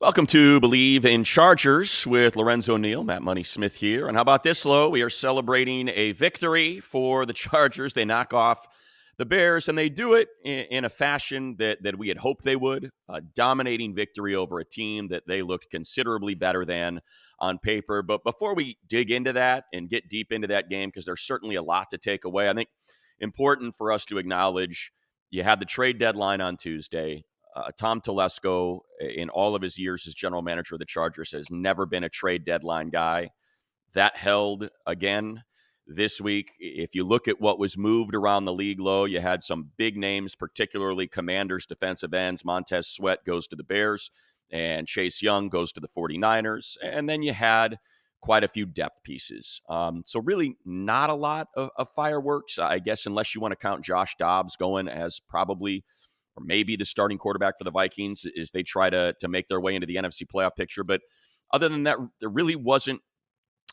Welcome to Believe in Chargers with Lorenzo Neal, Matt Money Smith here. And how about this, Lo? We are celebrating a victory for the Chargers. They knock off the Bears, and they do it in a fashion that we had hoped they would. A dominating victory over a team that they looked considerably better than on paper. But before we dig into that and get deep into that game, because there's certainly a lot to take away, I think important for us to acknowledge you had the trade deadline on Tuesday. Tom Telesco, in all of his years as general manager of the Chargers, has never been a trade deadline guy. That held again this week. If you look at what was moved around the league, Low, you had some big names, particularly Commanders defensive ends. Montez Sweat goes to the Bears, and Chase Young goes to the 49ers. And then you had quite a few depth pieces. So really not a lot of fireworks, I guess, unless you want to count Josh Dobbs going as probably or maybe the starting quarterback for the Vikings as they try to make their way into the NFC playoff picture. But other than that, there really wasn't,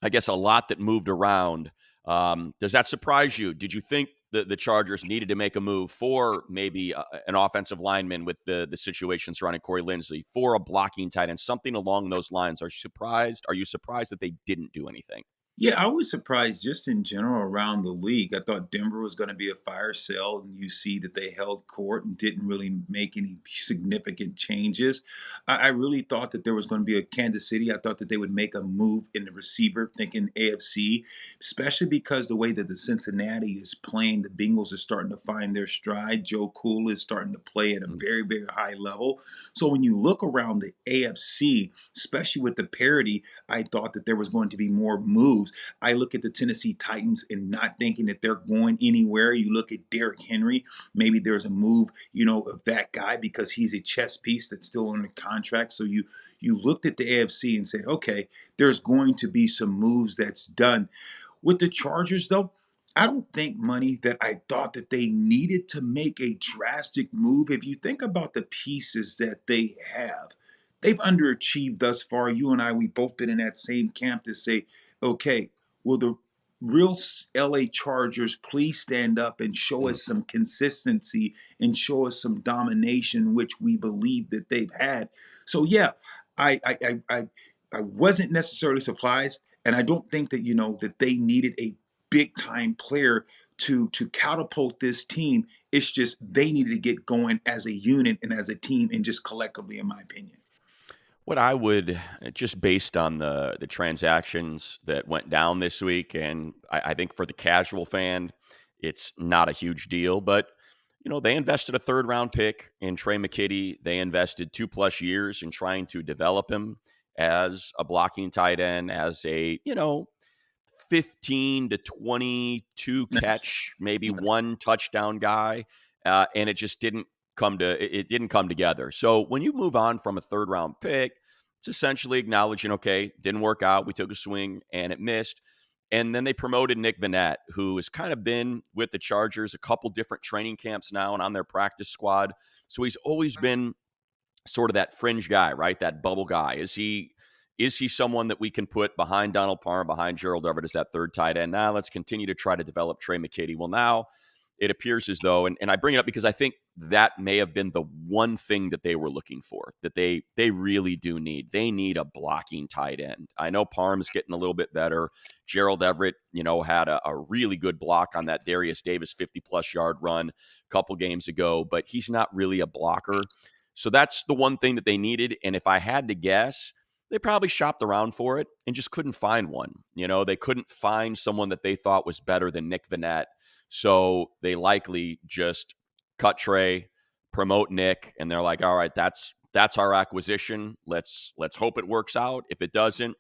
I guess, a lot that moved around. Does that surprise you? Did you think the Chargers needed to make a move for maybe an offensive lineman with the situation surrounding Corey Linsley, for a blocking tight end, something along those lines? Are you surprised? Are you surprised that they didn't do anything? Yeah, I was surprised just in general around the league. I thought Denver was going to be a fire sale, and you see that they held court and didn't really make any significant changes. I really thought that there was going to be a Kansas City. I thought that they would make a move in the receiver, thinking AFC, especially because the way that the Cincinnati is playing, the Bengals are starting to find their stride. Joe Cool is starting to play at a very, very high level. So when you look around the AFC, especially with the parity, I thought that there was going to be more moves. I look at the Tennessee Titans and not thinking that they're going anywhere. You look at Derrick Henry, maybe there's a move, of that guy because he's a chess piece that's still under contract. So you looked at the AFC and said, okay, there's going to be some moves that's done. With the Chargers, though, I don't think money that I thought that they needed to make a drastic move. If you think about the pieces that they have, they've underachieved thus far. You and I, we both been in that same camp to say, okay, will the real LA Chargers please stand up and show Mm. us some consistency and show us some domination, which we believe that they've had. So yeah, I wasn't necessarily surprised, and I don't think that that they needed a big time player to catapult this team. It's just they needed to get going as a unit and as a team and just collectively, in my opinion. What I would just based on the transactions that went down this week, and I think for the casual fan, it's not a huge deal. But they invested a third round pick in Trey McKitty. They invested 2+ years in trying to develop him as a blocking tight end, as a 15 to 22 catch, maybe one touchdown guy, and it just didn't it didn't come together. So when you move on from a third round pick, it's essentially acknowledging, okay, didn't work out. We took a swing and it missed. And then they promoted Nick Vannett, who has kind of been with the Chargers a couple different training camps now and on their practice squad. So he's always been sort of that fringe guy, right? That bubble guy. Is he someone that we can put behind Donald Parham, behind Gerald Everett as that third tight end? Now let's continue to try to develop Trey McKitty. Well, now it appears as though, and I bring it up because I think that may have been the one thing that they were looking for, that they really do need. They need a blocking tight end. I know Parham's getting a little bit better. Gerald Everett, had a really good block on that Darius Davis 50+ yard run a couple games ago, but he's not really a blocker. So that's the one thing that they needed. And if I had to guess, they probably shopped around for it and just couldn't find one. They couldn't find someone that they thought was better than Nick Vannett. So they likely just cut Trey, promote Nick, and they're like, all right, that's our acquisition. Let's hope it works out. If it doesn't,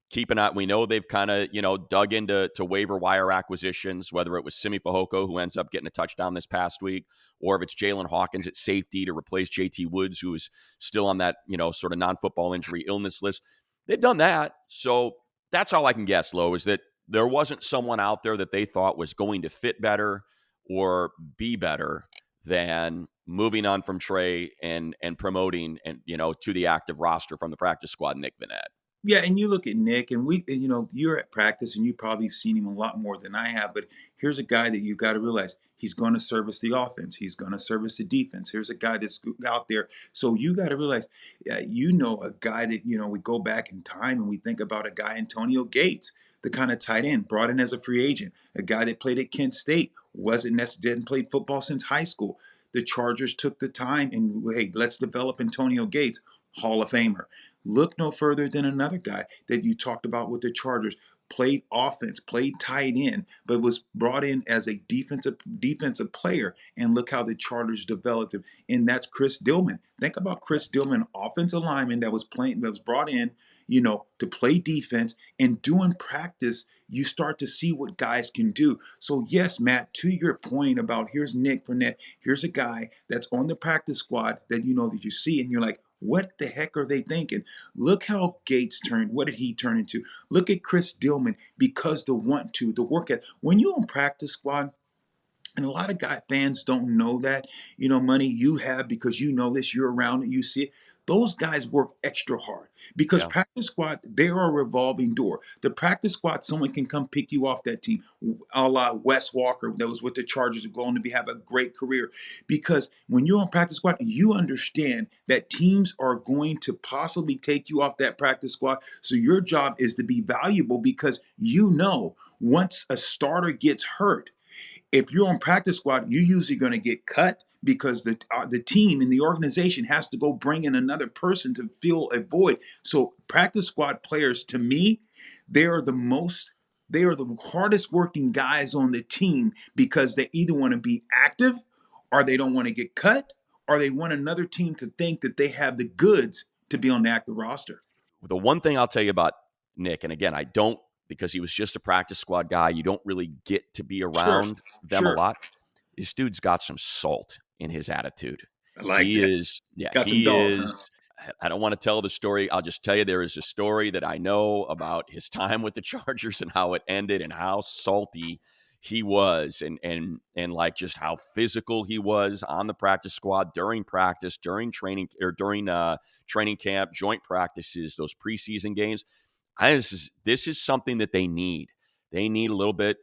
keep an eye. We know they've kind of, dug into waiver wire acquisitions, whether it was Simi Fehoko, who ends up getting a touchdown this past week, or if it's Jalen Hawkins at safety to replace JT Woods, who is still on that, sort of non-football injury illness list. They've done that. So that's all I can guess, Lo, is that there wasn't someone out there that they thought was going to fit better or be better than moving on from Trey and promoting and to the active roster from the practice squad, Nick Vannett. Yeah, and you look at Nick, and you're at practice, and you probably seen him a lot more than I have. But here's a guy that you got to realize he's going to service the offense. He's going to service the defense. Here's a guy that's out there. So you got to realize, a guy that we go back in time and we think about a guy Antonio Gates, the kind of tight end brought in as a free agent, a guy that played at Kent State, didn't play football since high school. The Chargers took the time and hey, let's develop Antonio Gates, Hall of Famer. Look no further than another guy that you talked about with the Chargers. Played offense, played tight end, but was brought in as a defensive player. And look how the Chargers developed him. And that's Chris Dillman. Think about Chris Dillman, offensive lineman that was brought in, to play defense. And doing practice, you start to see what guys can do. So yes, Matt, to your point about here's Nick Vannett, here's a guy that's on the practice squad that you see, and you're like, what the heck are they thinking? Look how Gates turned. What did he turn into? Look at Chris Dillman because the work at when you're on practice squad, and a lot of guy fans don't know that. Money you have because you know this, you're around it, you see it. Those guys work extra hard because Yeah. practice squad, they are a revolving door. The practice squad, someone can come pick you off that team. A la Wes Walker, that was with the Chargers, going to have a great career. Because when you're on practice squad, you understand that teams are going to possibly take you off that practice squad. So your job is to be valuable because once a starter gets hurt, if you're on practice squad, you're usually going to get cut because the team and the organization has to go bring in another person to fill a void. So practice squad players, to me, they are the most they are the hardest working guys on the team because they either want to be active or they don't want to get cut or they want another team to think that they have the goods to be on the active roster. The one thing I'll tell you about Nick, and again, I don't because he was just a practice squad guy. You don't really get to be Sure. around them a Sure. lot. This dude's got some salt in his attitude. I like that. Got some He dogs, huh? is. I don't want to tell the story. I'll just tell you there is a story that I know about his time with the Chargers and how it ended and how salty he was and like just how physical he was on the practice squad during practice, during training or during training camp, joint practices, those preseason games. This is something that they need. They need a little bit,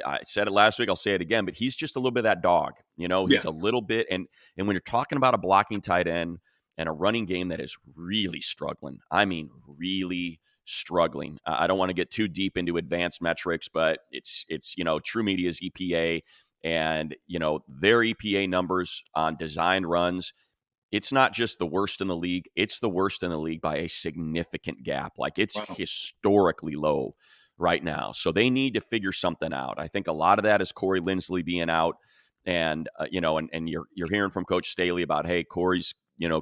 I said it last week, I'll say it again, but he's just a little bit of that dog. Yeah. He's a little bit and when you're talking about a blocking tight end and a running game that is really struggling, I mean really struggling. I don't want to get too deep into advanced metrics, but it's True Media's EPA and their EPA numbers on designed runs, it's not just the worst in the league, it's the worst in the league by a significant gap. Like it's Wow. historically low right now. So they need to figure something out. I think a lot of that is Corey Linsley being out and and you're hearing from Coach Staley about, hey, Corey's,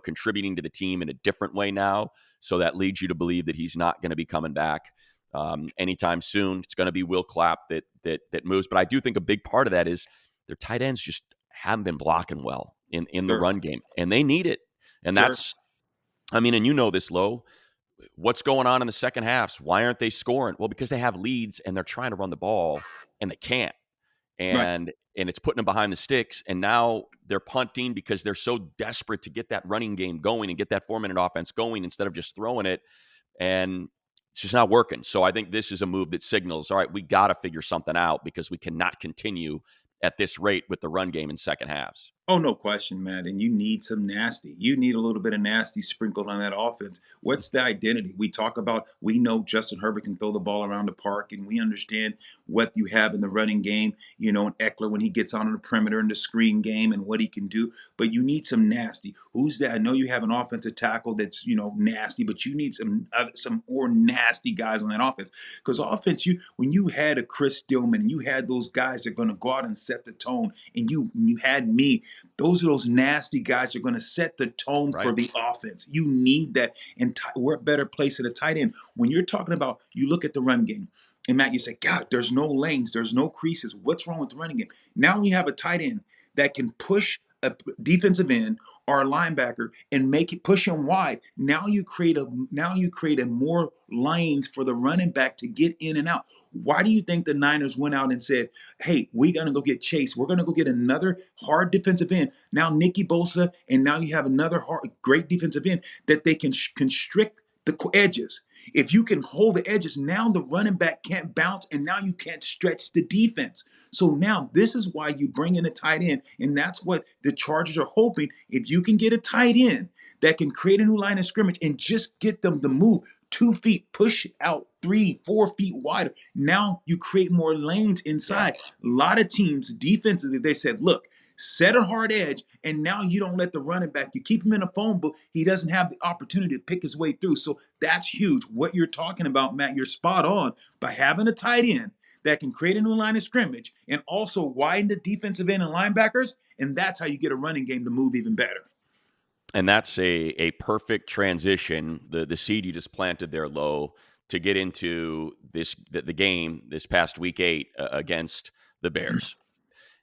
contributing to the team in a different way now. So that leads you to believe that he's not going to be coming back anytime soon. It's going to be Will Clapp that moves. But I do think a big part of that is their tight ends just haven't been blocking well in the Sure. run game, and they need it. And Sure. that's, I mean, and this, Low. What's going on in the second halves? Why aren't they scoring? Well, because they have leads and they're trying to run the ball and they can't. Right. And it's putting them behind the sticks. And now they're punting because they're so desperate to get that running game going and get that 4-minute offense going instead of just throwing it. And it's just not working. So I think this is a move that signals, all right, we got to figure something out because we cannot continue at this rate with the run game in second halves. Oh, no question, man. And you need some nasty. You need a little bit of nasty sprinkled on that offense. What's the identity? We know Justin Herbert can throw the ball around the park, and we understand what you have in the running game, and Eckler when he gets on the perimeter in the screen game and what he can do. But you need some nasty. Who's that? I know you have an offensive tackle that's, nasty, but you need some more nasty guys on that offense. Because offense, when you had a Chris Dillman, you had those guys that are going to go out and set the tone, and you had me. Those nasty guys are going to set the tone for Right. the offense. You need that, and we're a better place at a tight end. When you're talking about, you look at the run game, and Matt, you say, God, there's no lanes, there's no creases. What's wrong with the running game? Now you have a tight end that can push a defensive end or a linebacker and make it push him wide. Now you create a more lanes for the running back to get in and out. Why do you think the Niners went out and said, hey, we're going to go get Chase. We're going to go get another hard defensive end. Now Nicky Bosa, and now you have another great defensive end that they can constrict the edges. If you can hold the edges, now the running back can't bounce, and now you can't stretch the defense. So now this is why you bring in a tight end, and that's what the Chargers are hoping. If you can get a tight end that can create a new line of scrimmage and just get them to move 2 feet, push out 3, 4 feet wider. Now you create more lanes Yeah. inside. A lot of teams defensively, they said, look, set a hard edge, and now you don't let the running back, you keep him in a phone book. He doesn't have the opportunity to pick his way through. So that's huge. What you're talking about, Matt, you're spot on. By having a tight end that can create a new line of scrimmage and also widen the defensive end and linebackers, and that's how you get a running game to move even better. And that's a perfect transition, the seed you just planted there, low, to get into the game this past week 8 against the Bears.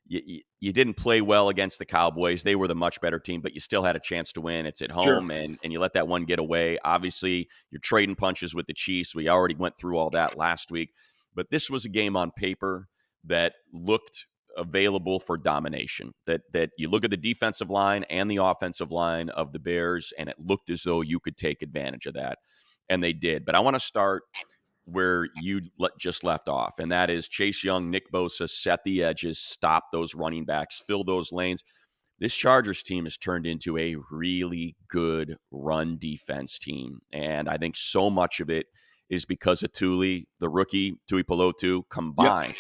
You didn't play well against the Cowboys. They were the much better team, but you still had a chance to win. It's at Sure. home, and you let that one get away. Obviously, you're trading punches with the Chiefs. We already went through all that last week. But this was a game on paper that looked available for domination. That you look at the defensive line and the offensive line of the Bears, and it looked as though you could take advantage of that. And they did. But I want to start where you just left off, and that is Chase Young, Nick Bosa set the edges, stop those running backs, fill those lanes. This Chargers team has turned into a really good run defense team, and I think so much of it is because of Tuli, the rookie, Tui Pelotu, Yep. combined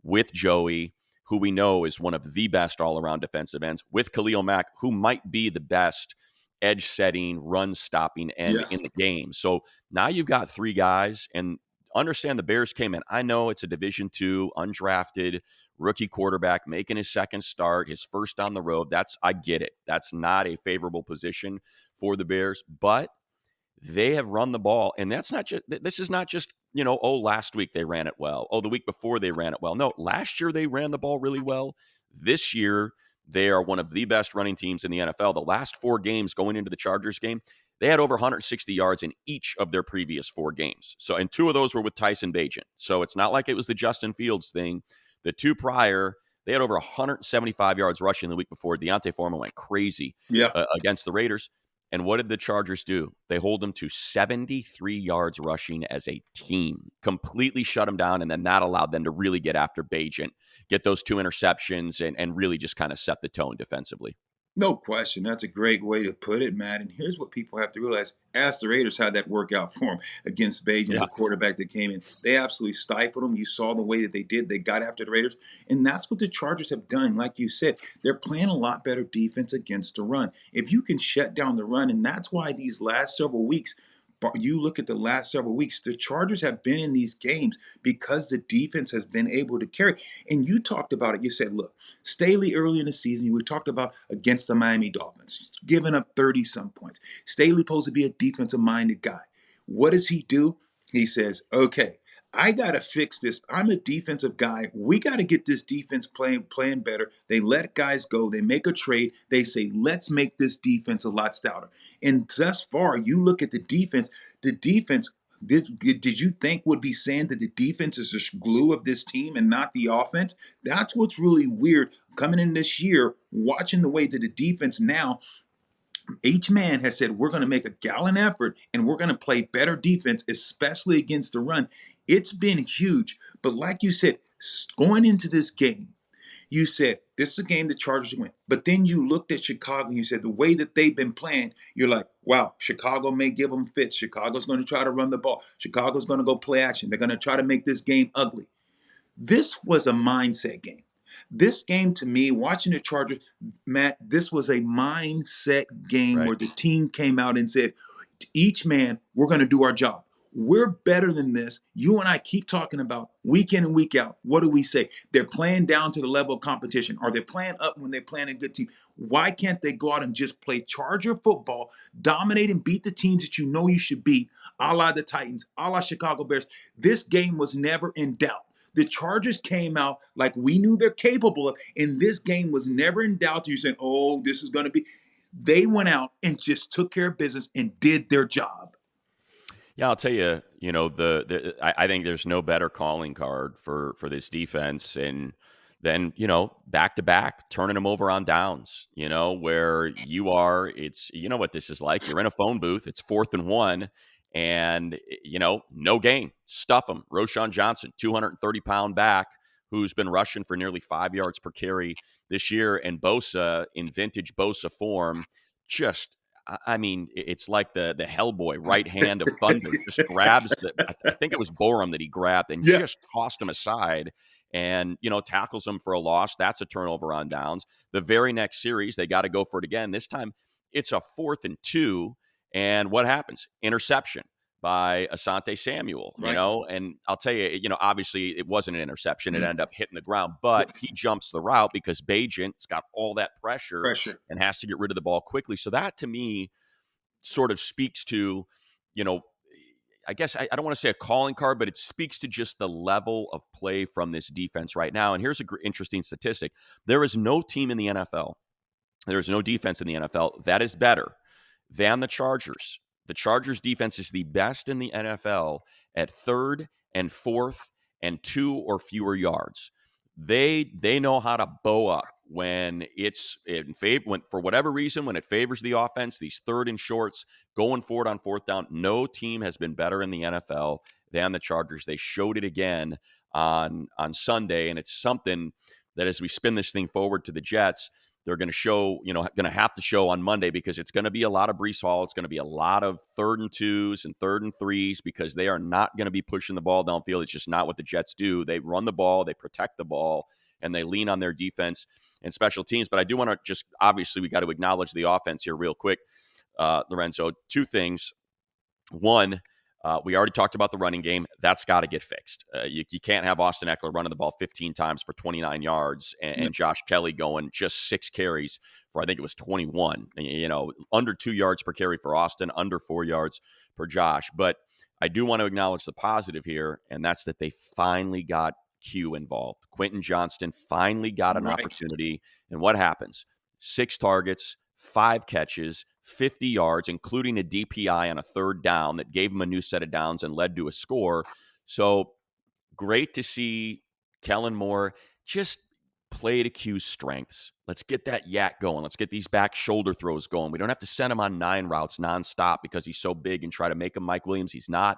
with Joey, who we know is one of the best all-around defensive ends, with Khalil Mack, who might be the best edge setting, run stopping end Yes. in the game. So now you've got 3 guys, and understand the Bears came in. I know it's a Division II undrafted rookie quarterback making his second start, his first on the road. I get it. That's not a favorable position for the Bears, but they have run the ball, and this is not just, last week they ran it well. Oh, the week before they ran it well. No, last year they ran the ball really well. This year they are one of the best running teams in the NFL. The last 4 games going into the Chargers game, they had over 160 yards in each of their previous 4 games. So, and 2 of those were with Tyson Bagent. So it's not like it was the Justin Fields thing. The 2 prior, they had over 175 yards rushing the week before. Deontay Foreman went crazy Yeah. against the Raiders. And what did the Chargers do? They hold them to 73 yards rushing as a team, completely shut them down, and then that allowed them to really get after Bagent, get those 2 interceptions, and really just kind of set the tone defensively. No question. That's a great way to put it, Matt. And here's what people have to realize. Ask the Raiders how that worked out for them against Bajan, Yeah. the quarterback that came in. They absolutely stifled them. You saw the way that they did. They got after the Raiders. And that's what the Chargers have done. Like you said, they're playing a lot better defense against the run. If you can shut down the run, and that's why these last several weeks, you look at the last several weeks, the Chargers have been in these games because the defense has been able to carry. And you talked about it. You said, look, Staley early in the season, we talked about against the Miami Dolphins, giving up 30 some points. Staley supposed to be a defensive minded guy. What does he do? He says, okay, I gotta fix this. I'm a defensive guy. We gotta get this defense playing better. They let guys go. They make a trade. They say, let's make this defense a lot stouter. And thus far, you look at the defense. The defense. Did you think would be saying that the defense is the glue of this team and not the offense? That's what's really weird coming in this year, watching the way that the defense now, each man has said, we're going to make a gallant effort and we're going to play better defense, especially against the run. It's been huge. But like you said, going into this game, you said, this is a game the Chargers win. But then you looked at Chicago and you said, the way that they've been playing, you're like, wow, Chicago may give them fits. Chicago's going to try to run the ball. Chicago's going to go play action. They're going to try to make this game ugly. This was a mindset game. This game to me, watching the Chargers, Matt, this was a mindset game Right. where the team came out and said, to each man, we're going to do our job. We're better than this. You and I keep talking about week in and week out. What do we say? They're playing down to the level of competition. Are they playing up when they're playing a good team? Why can't they go out and just play Charger football, dominate and beat the teams that you know you should beat, a la the Titans, a la Chicago Bears? This game was never in doubt. The Chargers came out like we knew they're capable of, and this game was never in doubt. You're saying, oh, this is going to be. They went out and just took care of business and did their job. Yeah, I'll tell you, I think there's no better calling card for this defense, and then, back to back, turning them over on downs, where you are, it's, what this is like. You're in a phone booth, it's 4th and 1, And, no gain. Stuff them. Roshan Johnson, 230-pound back, who's been rushing for nearly 5 yards per carry this year. And Bosa, in vintage Bosa form, just, I mean, it's like the Hellboy right hand of thunder, just grabs I think it was Borum that he grabbed and Yeah. just tossed him aside and, tackles him for a loss. That's a turnover on downs. The very next series, they got to go for it again. This time, it's a 4th and 2. And what happens? Interception by Asante Samuel, Right. and I'll tell you, obviously it wasn't an interception. It ended up hitting the ground, but he jumps the route because Bajent's got all that pressure Pressure. and has to get rid of the ball quickly. So that to me sort of speaks to, you know, I guess I don't want to say a calling card, but it speaks to just the level of play from this defense right now. And here's an interesting statistic. There is no team in the NFL, there is no defense in the NFL that is better than the Chargers. The Chargers defense is the best in the NFL at 3rd and 4th and 2 or fewer yards. They know how to bow up when it's in favor, when for whatever reason, when it favors the offense, these 3rd and shorts, going forward on 4th down. No team has been better in the NFL than the Chargers. They showed it again on Sunday, and it's something that as we spin this thing forward to the Jets, they're going to show, going to have to show on Monday, because it's going to be a lot of Breece Hall. It's going to be a lot of 3rd and 2s and 3rd and 3s, because they are not going to be pushing the ball downfield. It's just not what the Jets do. They run the ball, they protect the ball, and they lean on their defense and special teams. But I do want to just, obviously, we got to acknowledge the offense here real quick, Lorenzo. 2 things. One, we already talked about the running game. That's got to get fixed. You can't have Austin Eckler running the ball 15 times for 29 yards and Josh Kelly going just 6 carries for, I think it was 21. Under 2 yards per carry for Austin, under 4 yards per Josh. But I do want to acknowledge the positive here, and that's that they finally got Q involved. Quentin Johnston finally got an Right. opportunity. And what happens? 6 targets, 5 catches, 50 yards, including a DPI on a 3rd down that gave him a new set of downs and led to a score. So great to see Kellen Moore just play to Q's strengths. Let's get that yak going. Let's get these back shoulder throws going. We don't have to send him on 9 routes nonstop because he's so big and try to make him Mike Williams. He's not.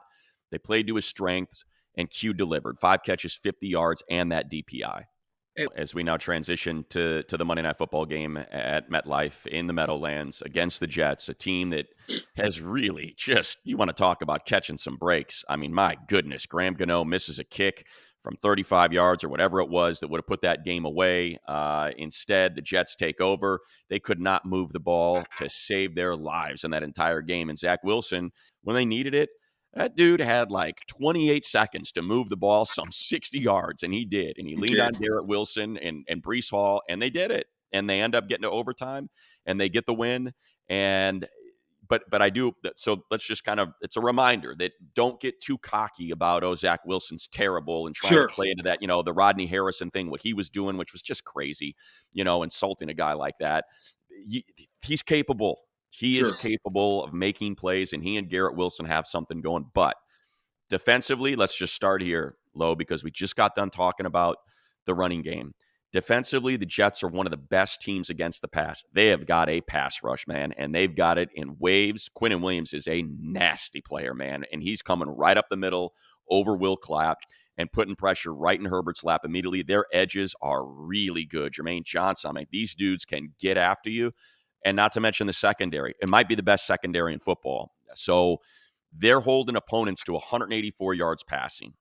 They played to his strengths, and Q delivered. 5 catches, 50 yards, and that DPI. Hey, As we now transition to the Monday Night Football game at MetLife in the Meadowlands against the Jets, a team that has really just, you want to talk about catching some breaks. I mean, my goodness, Graham Gano misses a kick from 35 yards or whatever it was that would have put that game away. Instead, the Jets take over. They could not move the ball to save their lives in that entire game. And Zach Wilson, when they needed it, that dude had like 28 seconds to move the ball some 60 yards, and he did. And he leaned on did. Garrett Wilson and Breece Hall, and they did it. And they end up getting to overtime, and they get the win. And but I do, so let's just kind of, it's a reminder that don't get too cocky about, oh, Zach Wilson's terrible, and trying to Sure. play into that, the Rodney Harrison thing, what he was doing, which was just crazy, insulting a guy like that. He's capable. He is Sure. capable of making plays, and he and Garrett Wilson have something going. But defensively, let's just start here, Lo, because we just got done talking about the running game. Defensively, the Jets are one of the best teams against the pass. They have got a pass rush, man, and they've got it in waves. Quinnen Williams is a nasty player, man, and he's coming right up the middle over Will Clapp and putting pressure right in Herbert's lap immediately. Their edges are really good. Jermaine Johnson, I mean, these dudes can get after you. And not to mention the secondary. It might be the best secondary in football. So they're holding opponents to 184 yards passing.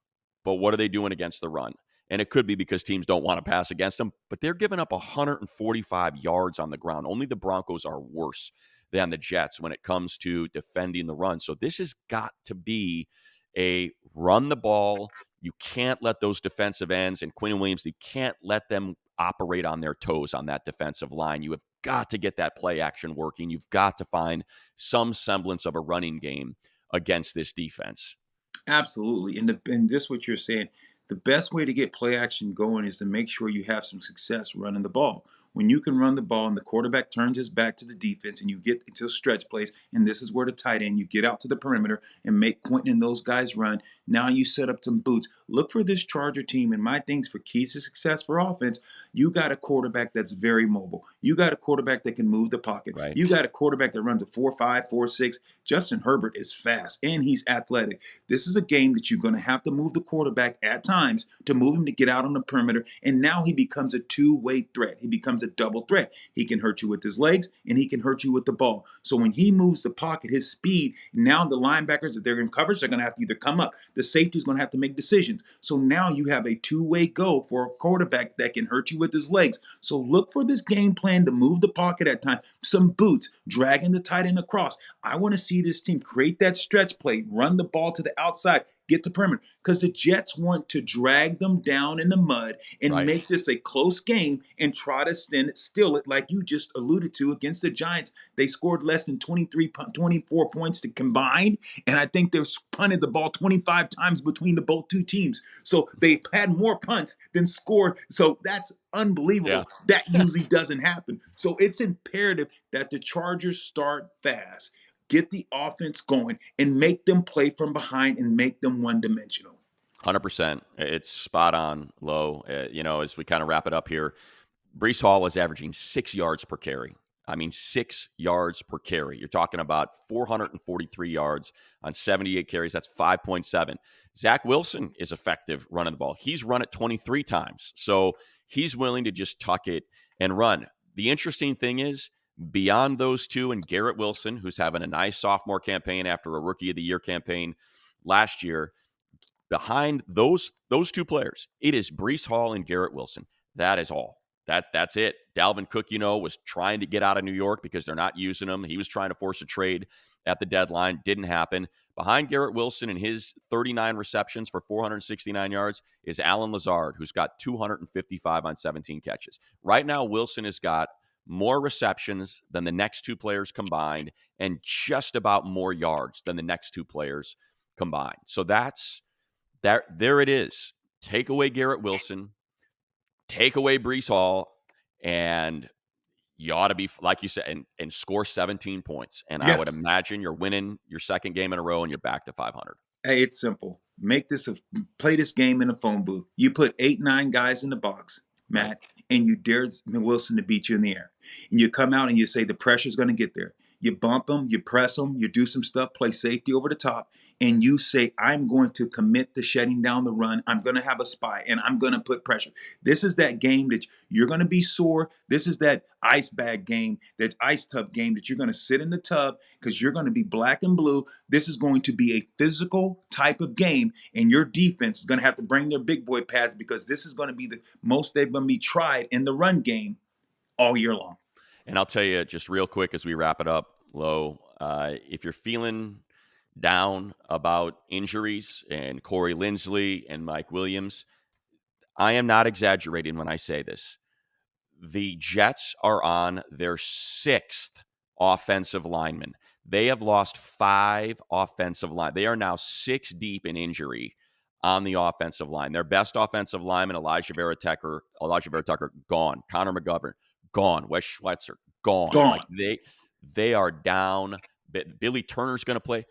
But what are they doing against the run? And it could be because teams don't want to pass against them, but they're giving up 145 yards on the ground. Only the Broncos are worse than the Jets when it comes to defending the run. So this has got to be a run the ball. You can't let those defensive ends and Quinnen Williams, you can't let them operate on their toes on that defensive line. You have got to get that play action working. You've got to find some semblance of a running game against this defense. Absolutely. And this what you're saying. The best way to get play action going is to make sure you have some success running the ball. when you can run the ball and the quarterback turns his back to the defense and you get into stretch plays, and this is where the tight end, you get out to the perimeter and make Quentin and those guys run. Now you set up some boots. Look for this Charger team, and my things for keys to success for offense. You got a quarterback that's very mobile. You got a quarterback that can move the pocket. Right. You got a quarterback that runs a 4.5, 4.6. Justin Herbert is fast and he's athletic. This is a game that you're going to have to move the quarterback at times to move him to get out on the perimeter. And now he becomes a two-way threat. He becomes a double threat. He can hurt you with his legs and he can hurt you with the ball. So when he moves the pocket, his speed, now the linebackers, if they're in coverage, they're going to have to either come up. The safety is going to have to make decisions. So now you have a two-way go for a quarterback that can hurt you with his legs. So look for this game plan to move the pocket at times. Some boots, dragging the tight end across. I want to see this team create that stretch play, run the ball to the outside, get to perimeter, because the Jets want to drag them down in the mud and Right. make this a close game and try to steal it like you just alluded to against the Giants. They scored less than 24 points to combined, and I think they've punted the ball 25 times between the both two teams. So they had more punts than scored. So that's Yeah. unbelievable. That usually doesn't happen. So it's imperative that the Chargers start fast, get the offense going, and make them play from behind and make them one-dimensional. 100%. It's spot on, Low. As we kind of wrap it up here, Brees Hall is averaging 6 yards per carry. I mean, 6 yards per carry. You're talking about 443 yards on 78 carries. That's 5.7. Zach Wilson is effective running the ball. He's run it 23 times. So he's willing to just tuck it and run. The interesting thing is, beyond those two and Garrett Wilson, who's having a nice sophomore campaign after a Rookie of the Year campaign last year, behind those two players, it is Brees Hall and Garrett Wilson. That is all. That's it. Dalvin Cook, was trying to get out of New York because they're not using him. He was trying to force a trade at the deadline. Didn't happen. Behind Garrett Wilson and his 39 receptions for 469 yards is Alan Lazard, who's got 255 on 17 catches. Right now, Wilson has got more receptions than the next two players combined and just about more yards than the next two players combined. So there it is. Take away Garrett Wilson, take away Brees Hall, and you ought to be, like you said, and score 17 points. And I Yeah. would imagine you're winning your second game in a row and you're back to 500. Hey, it's simple. Play this game in a phone booth. You put 8, 9 guys in the box, Right. Matt, and you dare Wilson to beat you in the air. And you come out and you say the pressure's going to get there. You bump them, you press them, you do some stuff, play safety over the top, and you say, I'm going to commit to shutting down the run. I'm going to have a spy, and I'm going to put pressure. This is that game that you're going to be sore. This is that ice bag game, that ice tub game that you're going to sit in the tub because you're going to be black and blue. This is going to be a physical type of game, and your defense is going to have to bring their big boy pads because this is going to be the most they're going to be tried in the run game all year long. And I'll tell you just real quick as we wrap it up, Low, if you're feeling down about injuries and Corey Linsley and Mike Williams, I am not exaggerating when I say this. The Jets are on their sixth offensive lineman. They have lost 5 offensive line. They are now 6 deep in injury on the offensive line. Their best offensive lineman, Elijah Vera Tucker, gone. Connor McGovern, gone. Wes Schweitzer, gone. Like Gone. they are down. Billy Turner's going to play.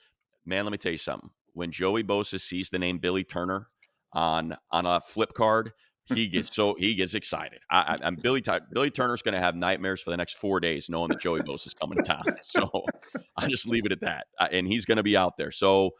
Man, let me tell you something. When Joey Bosa sees the name Billy Turner on a flip card, he gets excited. I'm Billy Turner's going to have nightmares for the next 4 days, knowing that Joey Bosa's coming to town. So I just leave it at that, and he's going to be out there. So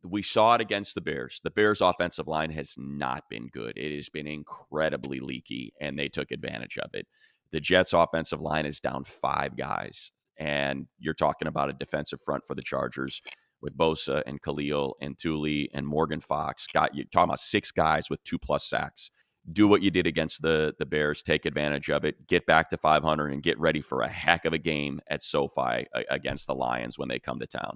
we saw it against the Bears. The Bears' offensive line has not been good. It has been incredibly leaky, and they took advantage of it. The Jets' offensive line is down 5 guys, and you're talking about a defensive front for the Chargers with Bosa and Khalil and Thule and Morgan Fox. You're talking about 6 guys with 2+ sacks. Do what you did against the Bears. Take advantage of it. Get back to 500 and get ready for a heck of a game at SoFi against the Lions when they come to town.